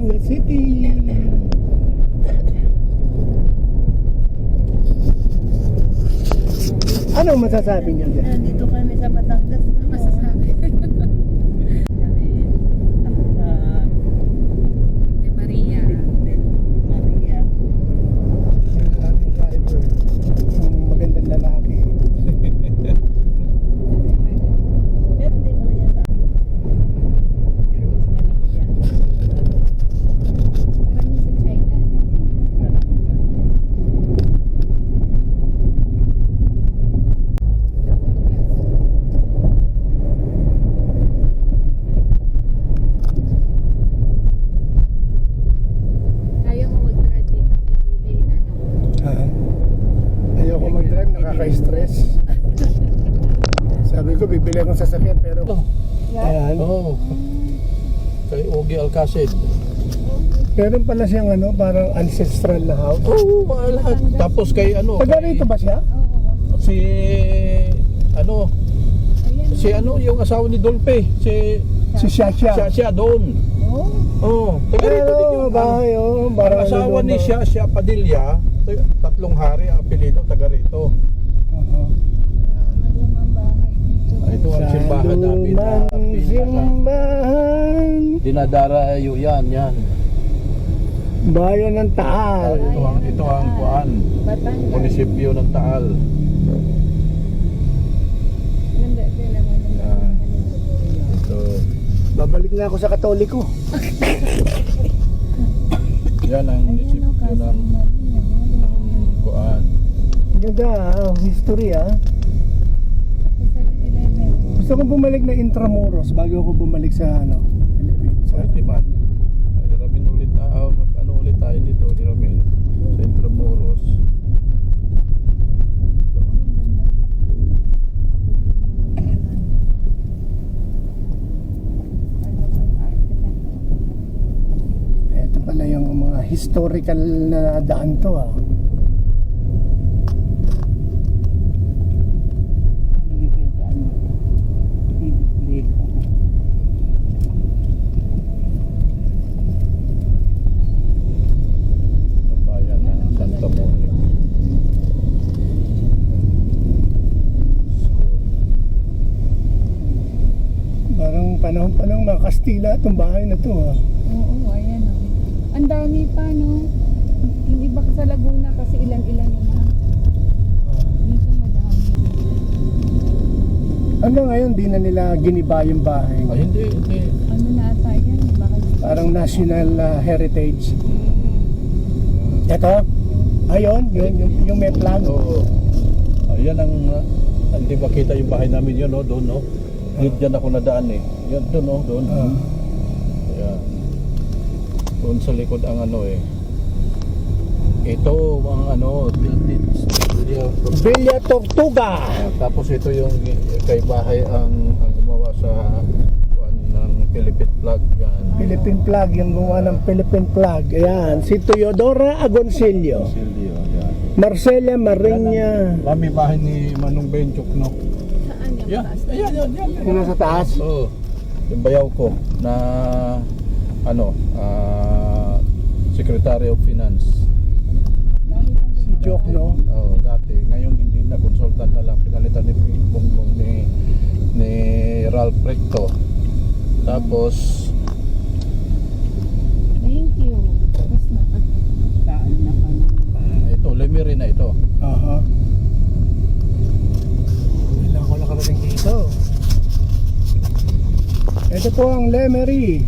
Batangas City. Anong masasabi niyo dyan? Nandito kami sa Batangas. Ano masasabi? De Maria. Maria. Yung aming driver, ang magandang lalaki. Pero hindi naman yan sa akin. Pero mas malaki yan. Marami sa China. Ayaw mo mag-drive dito. Kaya wilay na, no? Ayoko mag-drive, nakaka-stress. Sabi ko, bibili akong sasakyan pero... Ayan. Oo. Kay Ogie Alcacid. Meron pala siyang ano, parang ancestral na house. Oo, lahat. Tapos kay ano, Taga kay, rito ba siya? Oo. si ano, Ayan. si ano yung asawa ni Dolpe, si Si Shasha. siya doon. Oh. Oo, taga rito din Pero yun. bahay, oh. Ang Parang asawa ano, ni Shasha Padilla, tatlong hari ang apelyido taga rito. Malumang bahay dito. Ito ang simbahan namin na simbahan. dinadarayo yan. Bayan ng Taal. Ito ang kuan, Batangas. munisipyo ng Taal. Ganda din naman yung bahay. Ito, Babalik na ako sa Katoliko. yan ang munisipyo ng kuan. Ganda, history Gusto ko bumalik na Intramuros bago ako bumalik sa ano, Philippines. Pwede man. Hiramin ulit mag-ano ulit tayo nito, hiramin. Sa Intramuros. Ito pala yung mga historical na daan to Sa bayan ng Santa Monica School. Parang panahon-panahon mga Kastila itong bahay na to Oo, ayan o. Ang dami pa, no? Yung iba sa Laguna kasi ilan-ilan naman. Dito madami. Hanggang ngayon di na nila giniba yung bahay. Ay, hindi. Ano na ata yan? Bakit? Parang national heritage. Ito? Ayun, yung may flag. Oo. Yan ang, hindi ba kita yung bahay namin yun, no? Doon, no? Diyan ako nadaan eh. Yan, doon, no? Doon. Ayan. Doon sa likod ang ano eh. Ito ang ano, Villa Tortuga. tapos ito yung kay bahay ang gumawa sa kuan ng Philippine flag yan. Philippine flag, yung gumawa ng Philippine flag. Ayan, si Teodora Agoncillo. Silvio, yan. Marcela Mariña. Kami bahay ni Manong Benchuk, no? Saan yung Yan, taas? yan. Yung nasa taas. Oo. Yung bayaw ko na ano, Secretary of Finance. Si Jok, no? Oh, dati. Ngayon hindi na, consultant na lang. Pinalitan ni Bongbong ni Ralph Recto. Tapos Thank you. Tapos na. Daan na pa na. ito, Lemery na ito. Aha. Kailangan ko nakarating dito. Ito po ang Lemery.